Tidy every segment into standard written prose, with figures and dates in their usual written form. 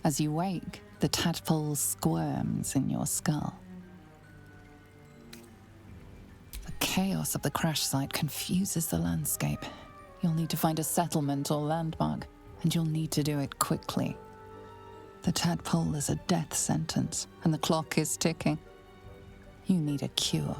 As you wake, the tadpole squirms in your skull. The chaos of the crash site confuses the landscape. You'll need to find a settlement or landmark, and you'll need to do it quickly. The tadpole is a death sentence, and the clock is ticking. You need a cure.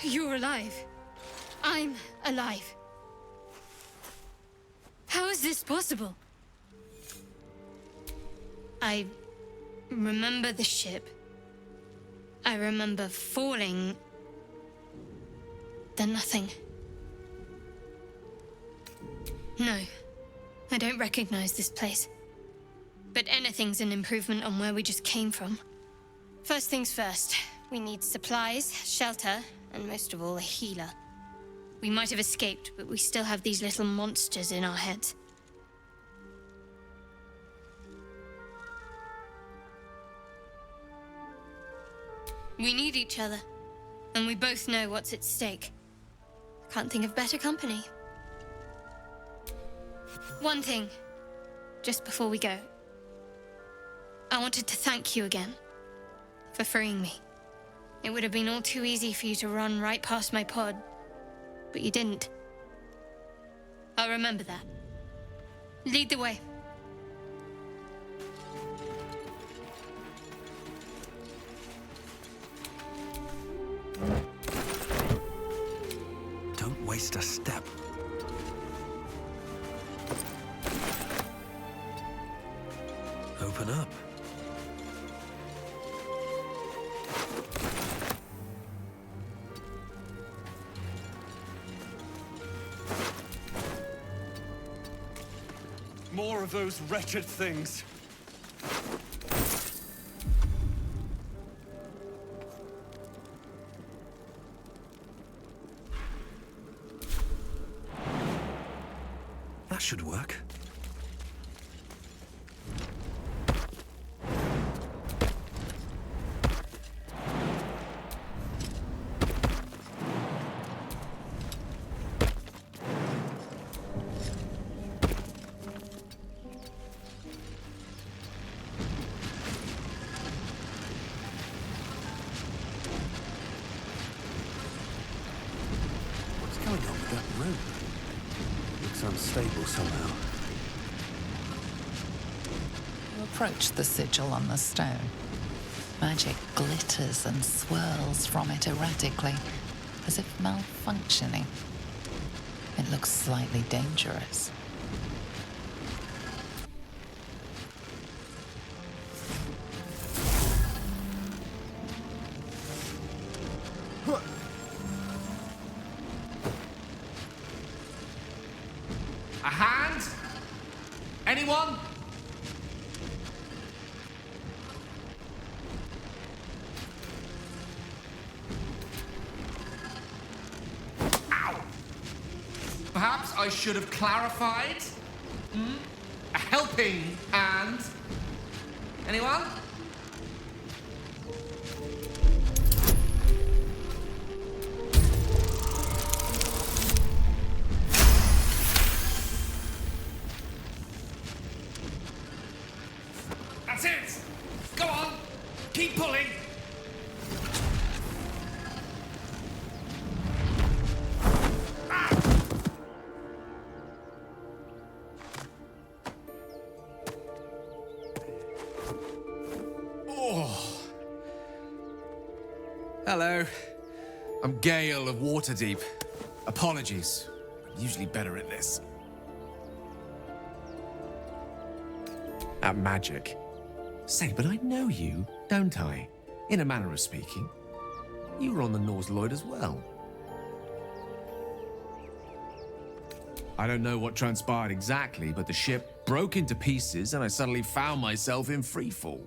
You're alive. I'm alive. How is this possible? I remember the ship. I remember falling. Then nothing. No, I don't recognize this place. But anything's an improvement on where we just came from. First things first, we need supplies, shelter, and most of all, a healer. We might have escaped, but we still have these little monsters in our heads. We need each other, and we both know what's at stake. Can't think of better company. One thing, just before we go. I wanted to thank you again for freeing me. It would have been all too easy for you to run right past my pod, but you didn't. I'll remember that. Lead the way. Don't waste a step. Open up. More of those wretched things. That should work. Unstable somehow. You approach the sigil on the stone. Magic glitters and swirls from it erratically, as if malfunctioning. It looks slightly dangerous. A hand? Anyone? Ow! Perhaps I should have clarified? A helping hand? Anyone? That's it! Go on! Keep pulling! Oh. Hello. I'm Gale of Waterdeep. Apologies. I'm usually better at this. At magic. Say, but I know you, don't I? In a manner of speaking. You were on the Norse Lloyd as well. I don't know what transpired exactly, but the ship broke into pieces and I suddenly found myself in freefall.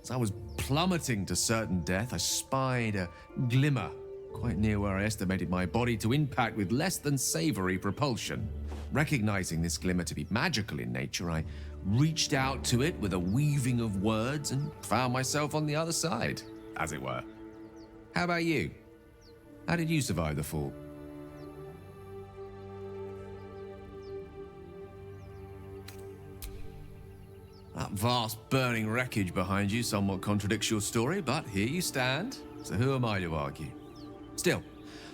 As I was plummeting to certain death, I spied a glimmer quite near where I estimated my body to impact with less than savory propulsion. Recognizing this glimmer to be magical in nature, I reached out to it with a weaving of words and found myself on the other side, as it were. How about you? How did you survive the fall? That vast burning wreckage behind you somewhat contradicts your story, but here you stand, so who am I to argue? Still,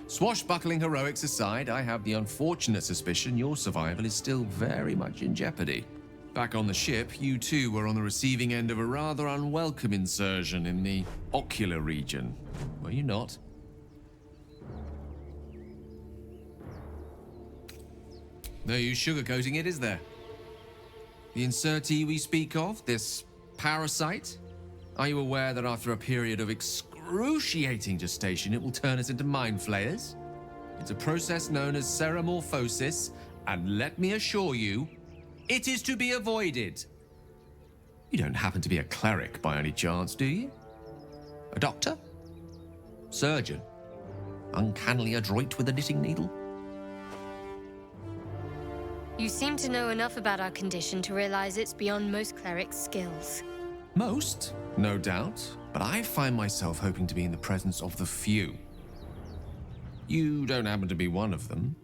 swashbuckling heroics aside, I have the unfortunate suspicion your survival is still very much in jeopardy. Back on the ship, you too were on the receiving end of a rather unwelcome insertion in the ocular region, were you not? No use sugarcoating it, is there? The insertee we speak of, this parasite, are you aware that after a period of excruciating gestation, it will turn us into mind flayers? It's a process known as seromorphosis, and let me assure you, it is to be avoided. You don't happen to be a cleric by any chance, do you? A doctor? Surgeon? Uncannily adroit with a knitting needle? You seem to know enough about our condition to realize it's beyond most clerics' skills. Most, no doubt, but I find myself hoping to be in the presence of the few. You don't happen to be one of them.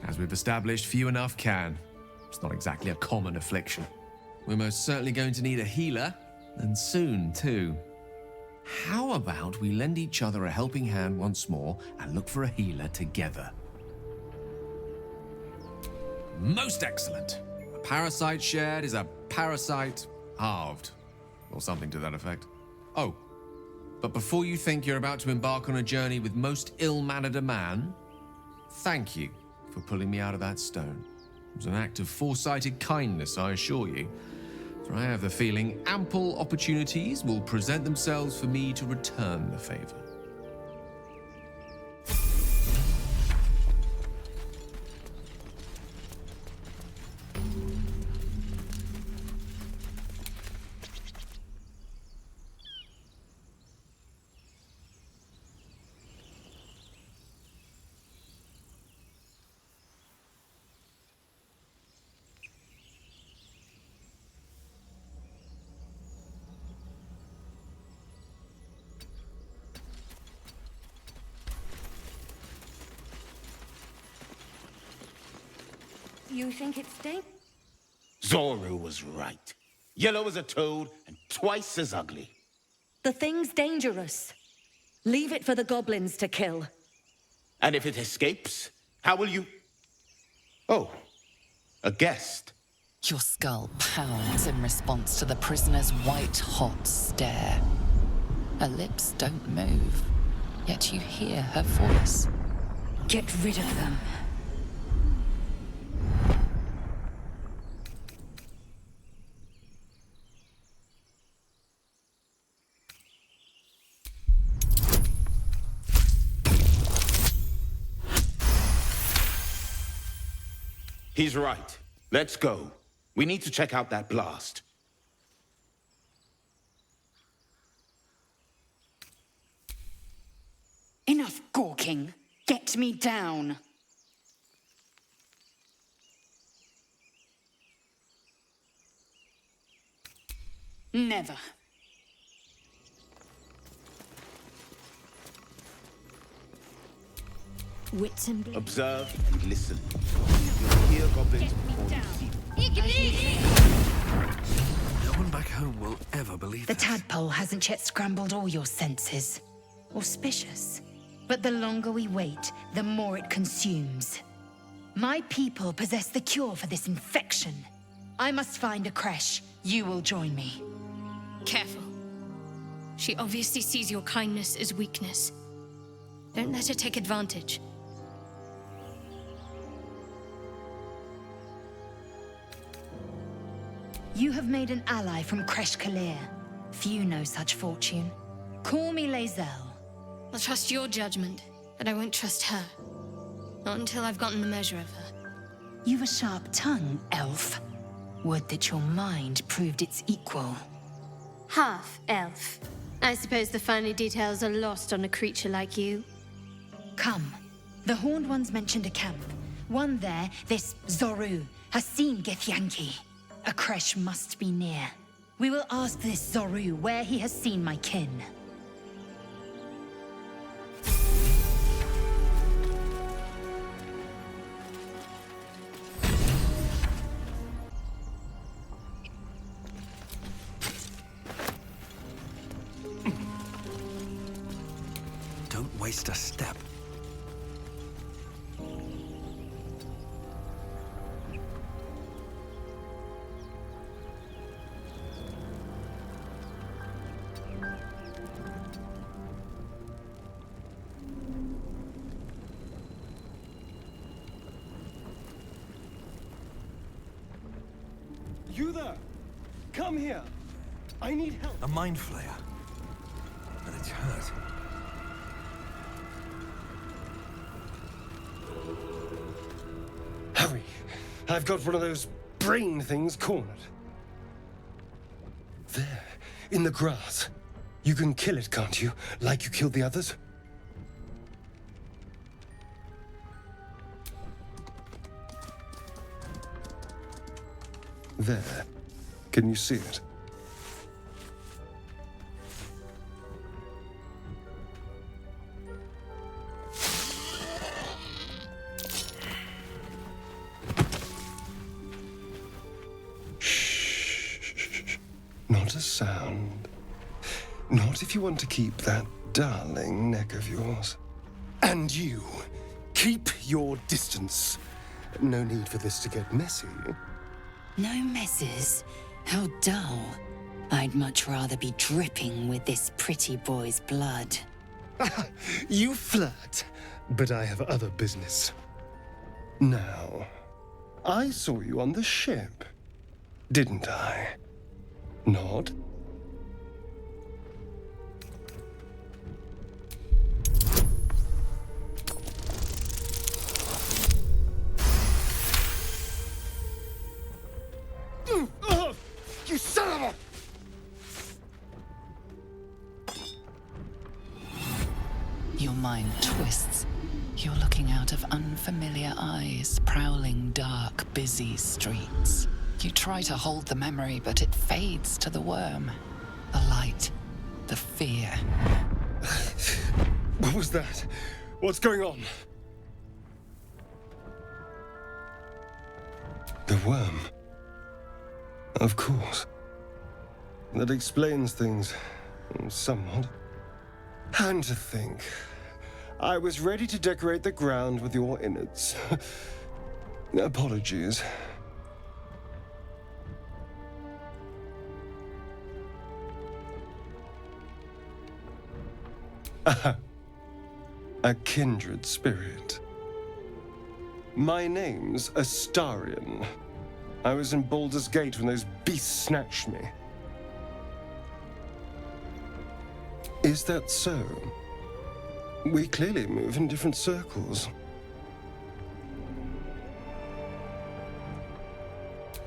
As we've established, few enough can. It's not exactly a common affliction. We're most certainly going to need a healer, and soon, too. How about we lend each other a helping hand once more and look for a healer together? Most excellent. A parasite shared is a parasite halved, or something to that effect. Oh, but before you think you're about to embark on a journey with most ill-mannered a man, thank you for pulling me out of that stone. It was an act of foresighted kindness, I assure you. For I have the feeling ample opportunities will present themselves for me to return the favor. You think it's dangerous? Zoru was right. Yellow as a toad and twice as ugly. The thing's dangerous. Leave it for the goblins to kill. And if it escapes, how will you... Oh, a guest. Your skull pounds in response to the prisoner's white-hot stare. Her lips don't move, yet you hear her voice. Get rid of them. He's right. Let's go. We need to check out that blast. Enough gawking. Get me down. Never. Wits and blood. Observe and listen. You'll hear goblins before you see them. No one back home will ever believe The this. tadpole hasn't yet scrambled all your senses. Auspicious. But the longer we wait, the more it consumes. My people possess the cure for this infection. I must find a creche. You will join me. Careful. She obviously sees your kindness as weakness. Don't let her take advantage. You have made an ally from Creche Kalir. Few know such fortune. Call me Lae'zel. I'll trust your judgment, but I won't trust her. Not until I've gotten the measure of her. You've a sharp tongue, elf. Would that your mind proved its equal. Half elf. I suppose the finer details are lost on a creature like you. Come. The Horned Ones mentioned a camp. One there, this Zoru, has seen Githyanki. A creche must be near. We will ask this Zoru where he has seen my kin. Don't waste a step. You there! Come here! I need help! A mind flayer. And it's hurt. Hurry! I've got one of those brain things cornered. There, in the grass. You can kill it, can't you? Like you killed the others? There. Can you see it? Shh. Not a sound. Not if you want to keep that darling neck of yours. And you, keep your distance. No need for this to get messy. No messes? How dull. I'd much rather be dripping with this pretty boy's blood. You flirt, but I have other business. Now, I saw you on the ship, didn't I? Nod? You son of a... Your mind twists. You're looking out of unfamiliar eyes, prowling dark, busy streets. You try to hold the memory, but it fades to the worm. The light, the fear. What was that? What's going on? The worm. Of course. That explains things somewhat. And to think, I was ready to decorate the ground with your innards. Apologies. A kindred spirit. My name's Astarion. I was in Baldur's Gate when those beasts snatched me. Is that so? We clearly move in different circles.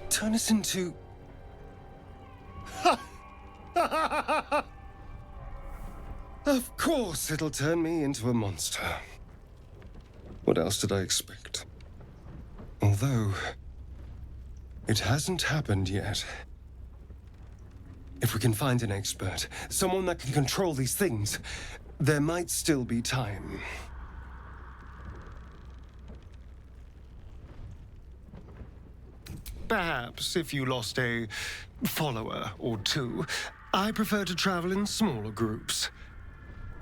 Turn us into... Of course it'll turn me into a monster. What else did I expect? Although... it hasn't happened yet. If we can find an expert, someone that can control these things, there might still be time. Perhaps if you lost a follower or two, I prefer to travel in smaller groups.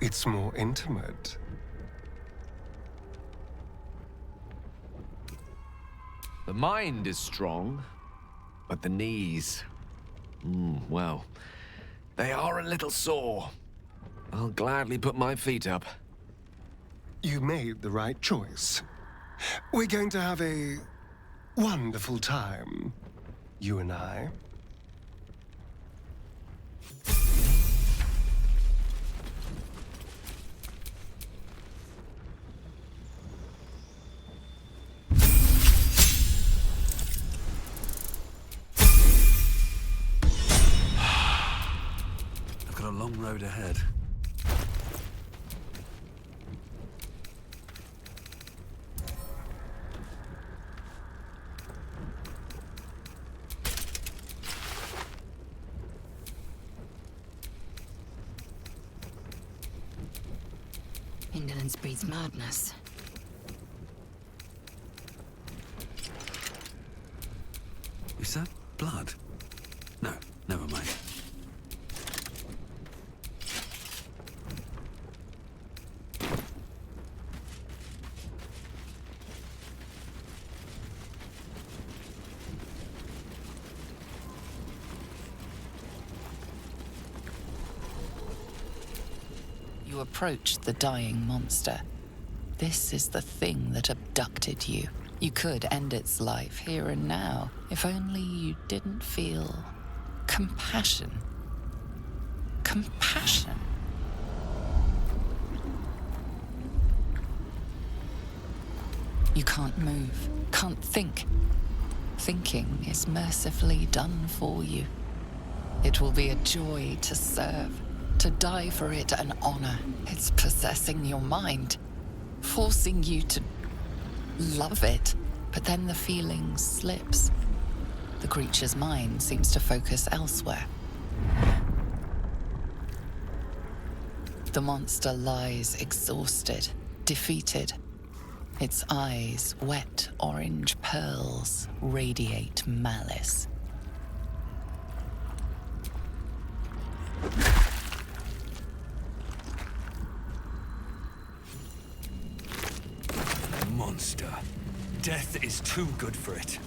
It's more intimate. The mind is strong, but the knees... well, they are a little sore. I'll gladly put my feet up. You made the right choice. We're going to have a wonderful time, you and I. a long road ahead. Indolence breeds madness. Is that blood? No, never mind. You approach the dying monster. This is the thing that abducted you. You could end its life here and now, if only you didn't feel compassion. Compassion. You can't move, can't think. Thinking is mercifully done for you. It will be a joy to serve, to die for it an honor. It's possessing your mind, forcing you to love it. But then the feeling slips. The creature's mind seems to focus elsewhere. The monster lies exhausted, defeated. Its eyes, wet orange pearls, radiate malice. Monster. Death is too good for it.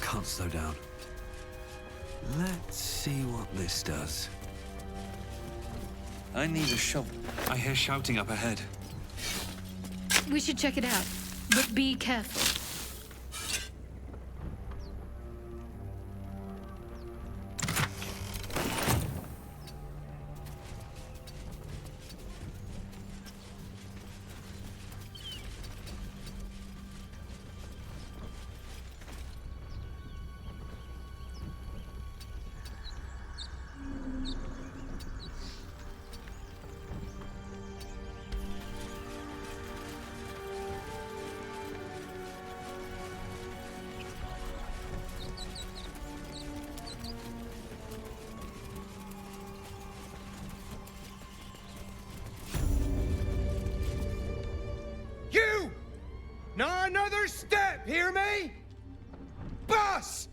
Can't slow down. Let's see what this does. I need a shovel. I hear shouting up ahead. We should check it out, but be careful. You! Not another step, hear me? Boss!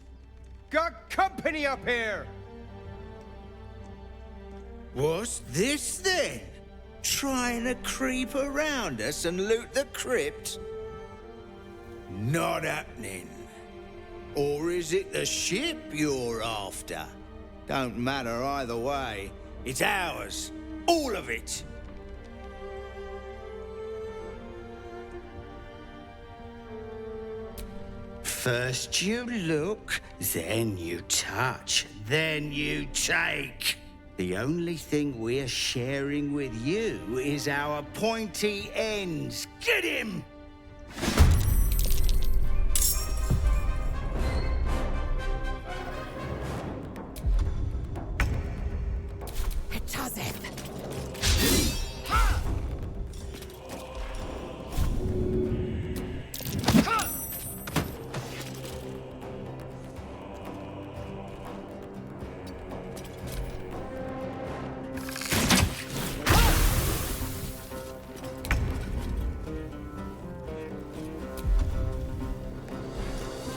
Got company up here! What's this then? Trying to creep around us and loot the crypt? Not happening. Or is it the ship you're after? Don't matter either way. It's ours. All of it. First you look, then you touch, then you take. The only thing we're sharing with you is our pointy ends. Get him!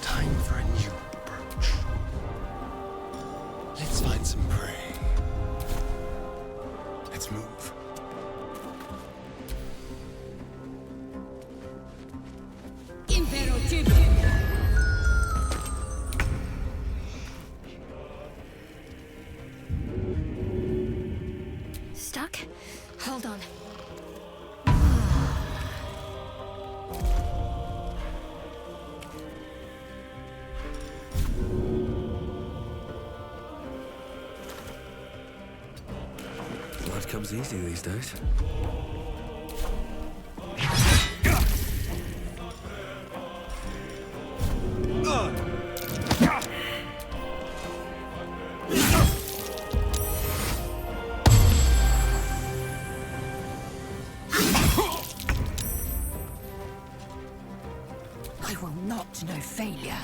Time for a new approach. Let's find some prey. Let's move. Stuck? Hold on. comes easy these days. I will not know failure.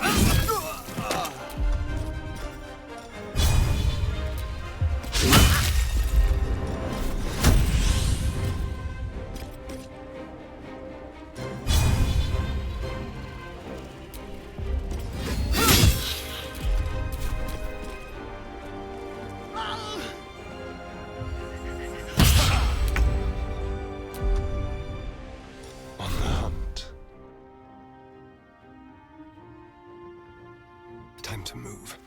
On the hunt. Time to move.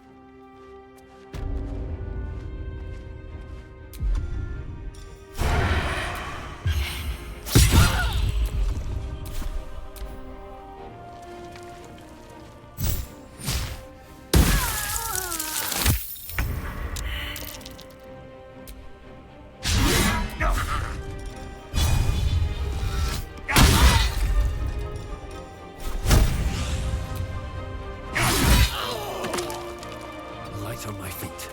Light on my feet.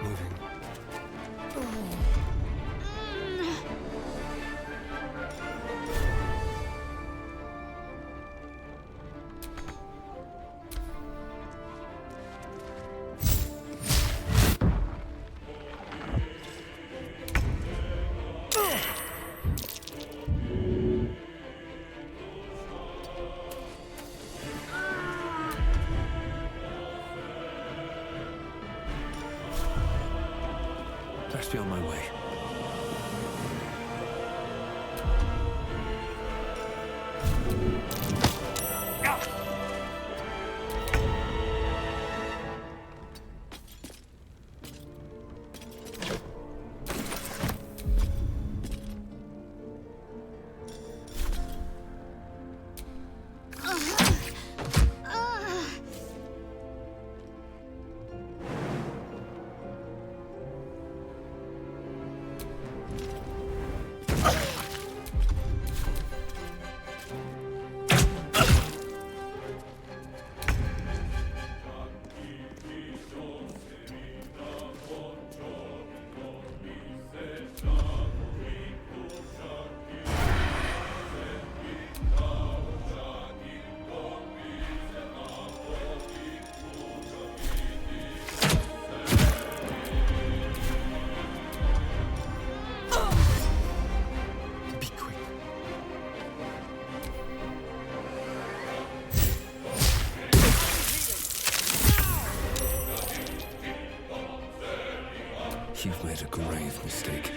Moving. Best be on my way. Be quick. You've made a grave mistake.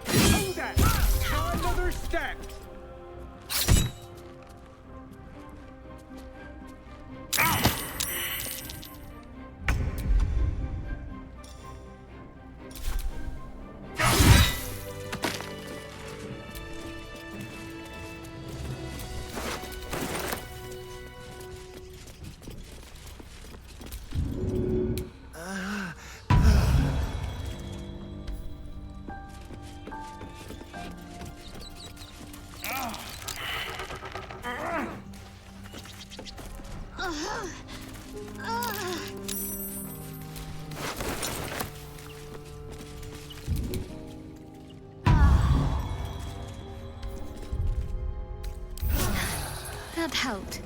Do that! Not another step! That helped.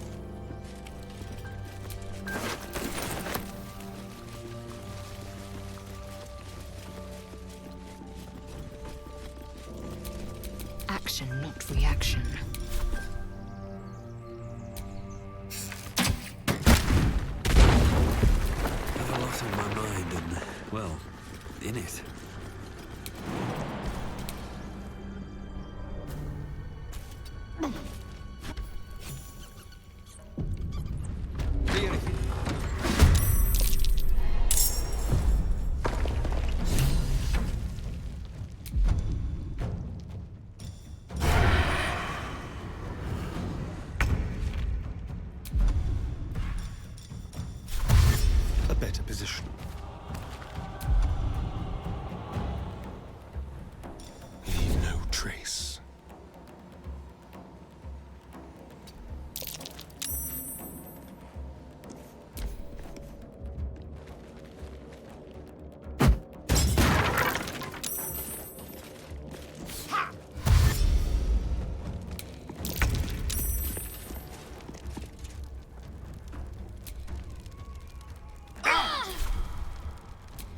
Action, not reaction. in it. A better position. Leave no trace.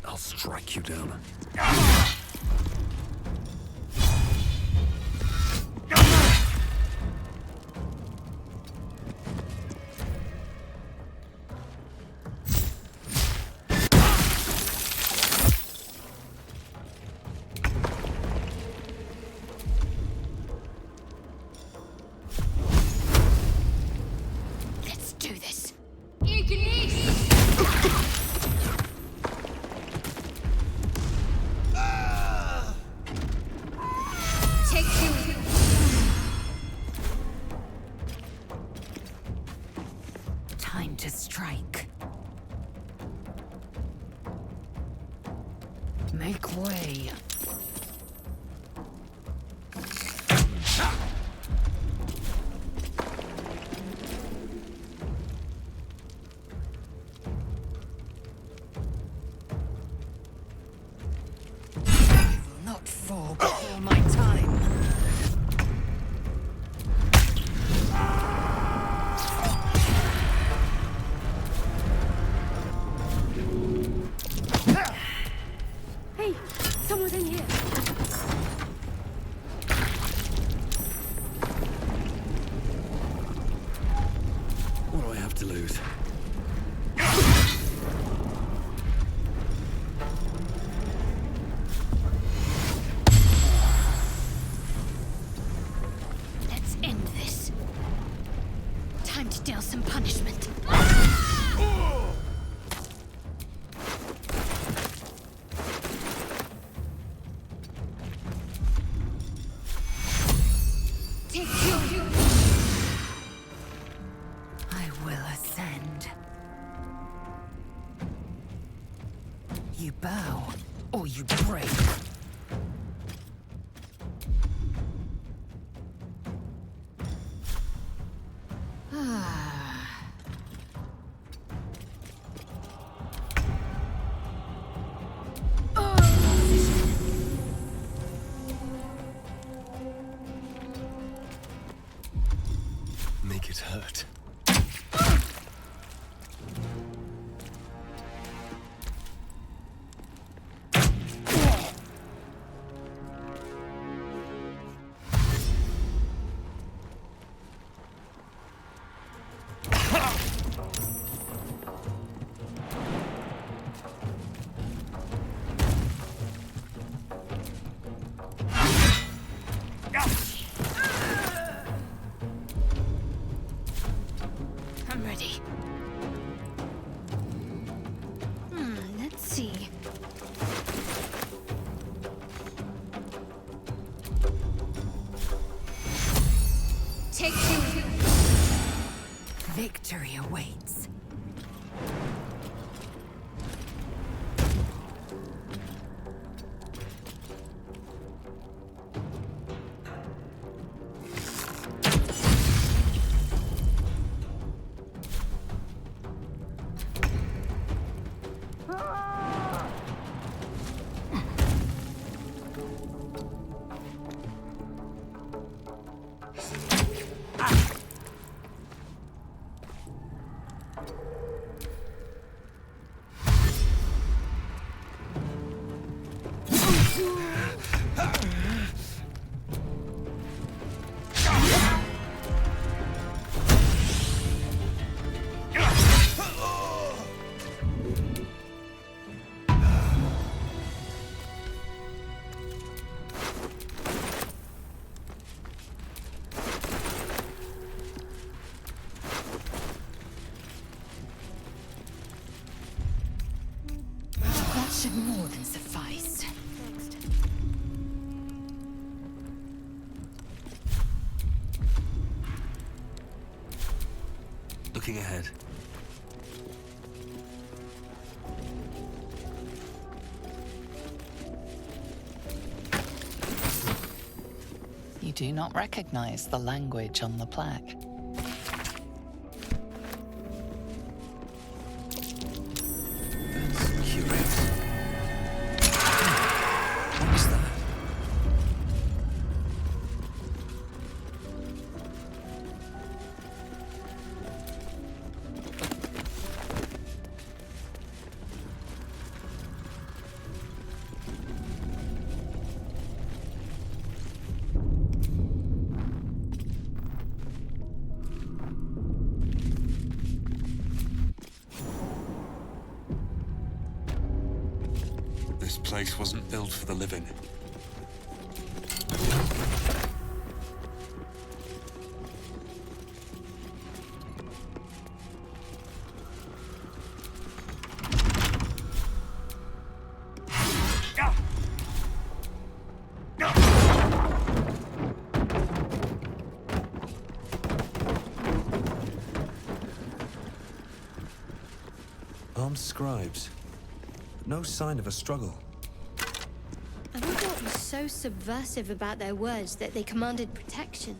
I'll strike you down. Let's do this. Take two. Time to strike. Make way. I will not fall before my time. Hey, someone's in here. What do I have to lose? Let's end this. Time to deal some punishment. Take two. I will ascend. You bow, or you break. Make it hurt. I'm ready. Let's see. Take two. Victory awaits. Looking ahead. You do not recognize the language on the plaque. That's curious. What is that? This place wasn't built for the living. Armed scribes. No sign of a struggle. I wonder what was so subversive about their words that they commanded protection.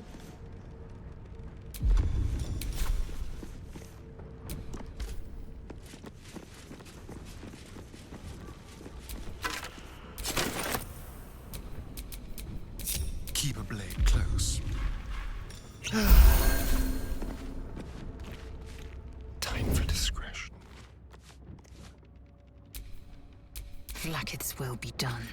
Keep a blade close. Time for discretion. Vlaakith's will be done.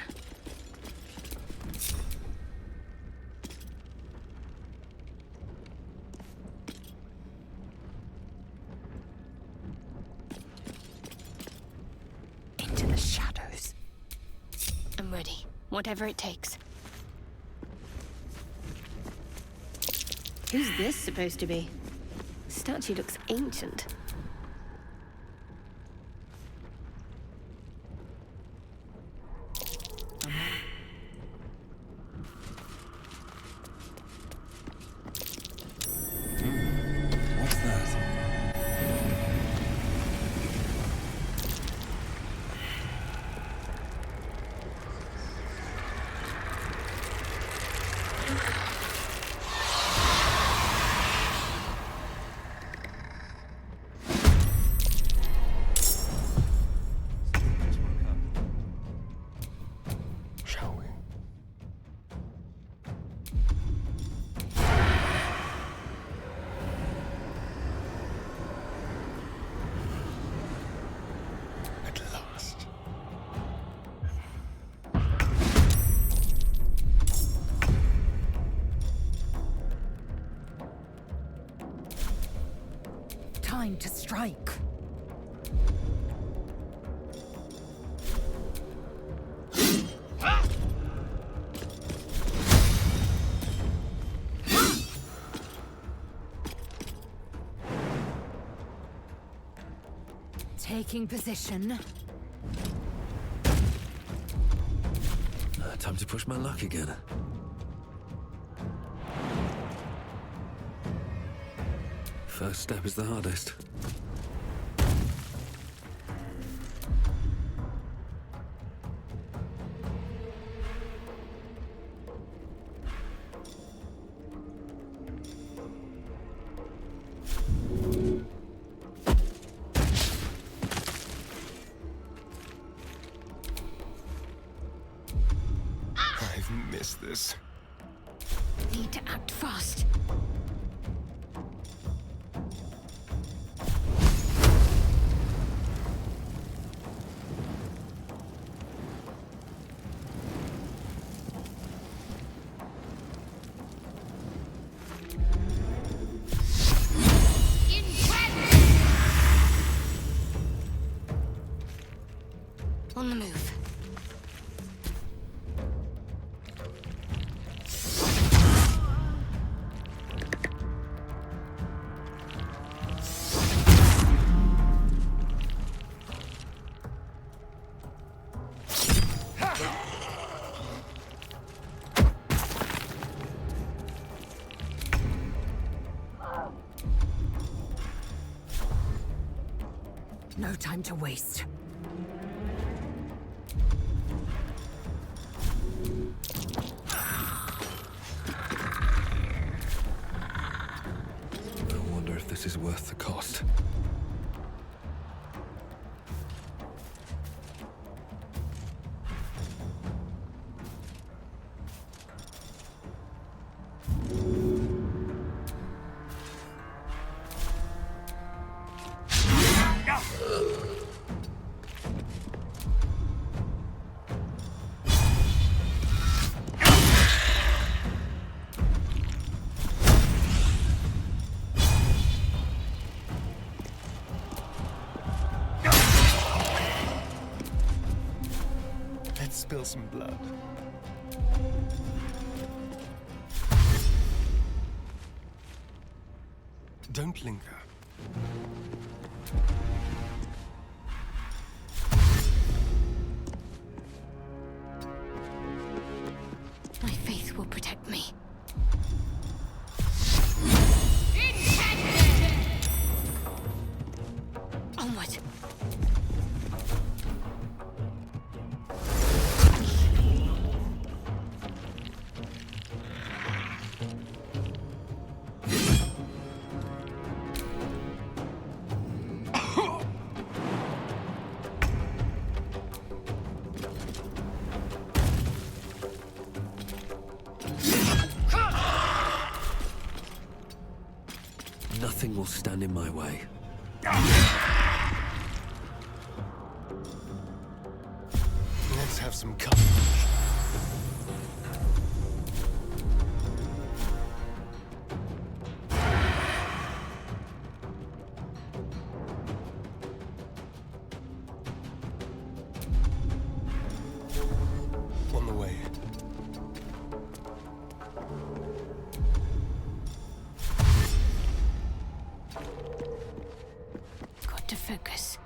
Into the shadows. I'm ready, whatever it takes. Who's this supposed to be? The statue looks ancient. What's that? Shall we? At last. Time to strike. Taking position. Time to push my luck again. First step is the hardest. I've missed this. Need to act fast. On the move. No time to waste. I wonder if this is worth the cost. Spill some blood. Don't linger. My faith will protect me. Onward. Nothing will stand in my way. Let's have some courage. On the way. Got to focus.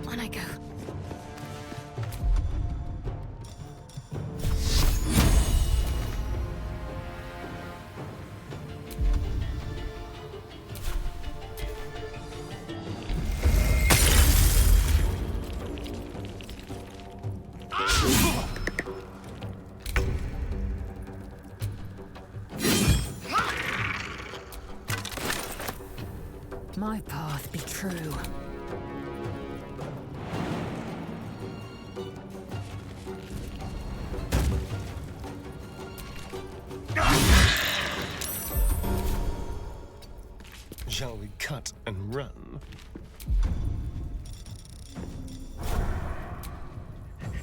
On I go. My path be true. Shall we cut and run?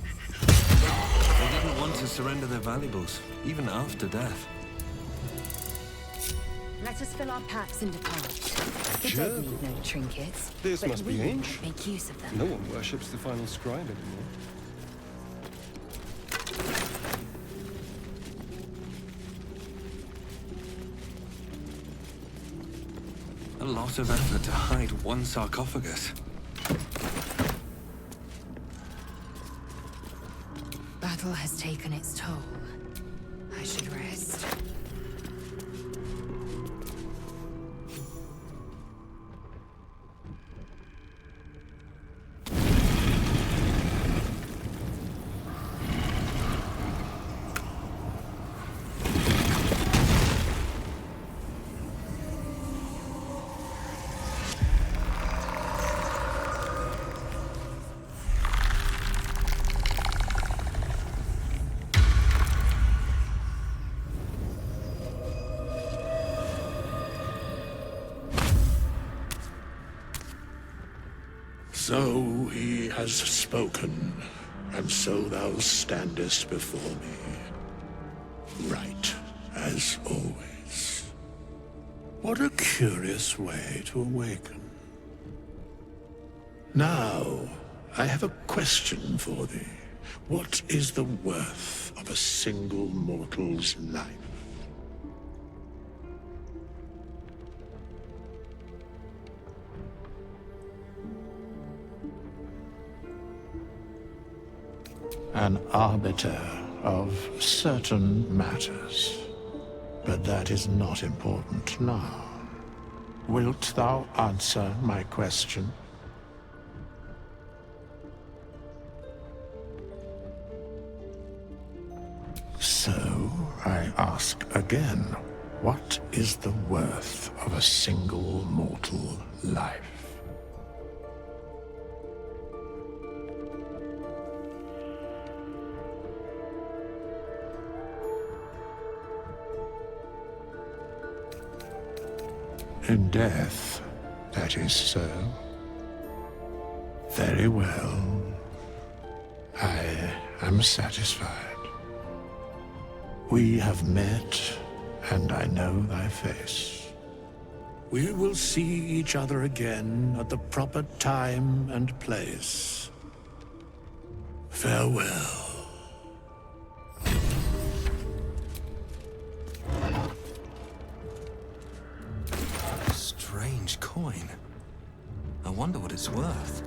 They didn't want to surrender their valuables, even after death. Let us fill our packs and depart. The Sure. dead need no trinkets. This but must we be ancient. make use of them. No one worships the final scribe anymore. A lot of effort to hide one sarcophagus. Battle has taken its toll. I should rest. So he has spoken, and so thou standest before me, right as always. What a curious way to awaken. Now, I have a question for thee. What is the worth of a single mortal's life? An arbiter of certain matters. But that is not important now. Wilt thou answer my question? again. What is the worth of a single mortal life? In death, that is so. Very well. I am satisfied. We have met, and I know thy face. We will see each other again at the proper time and place. Farewell. Strange coin. I wonder what it's worth.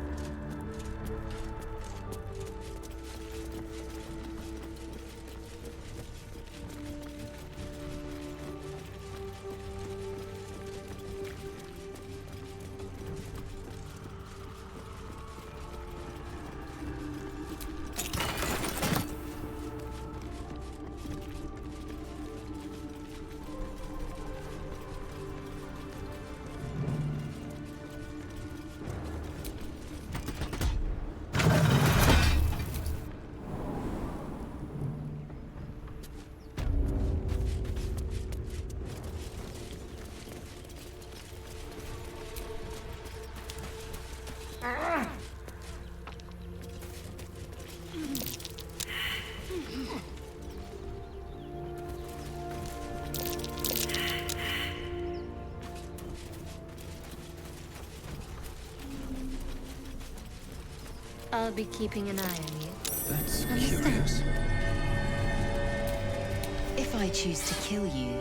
I'll be keeping an eye on you. That's curious. If I choose to kill you,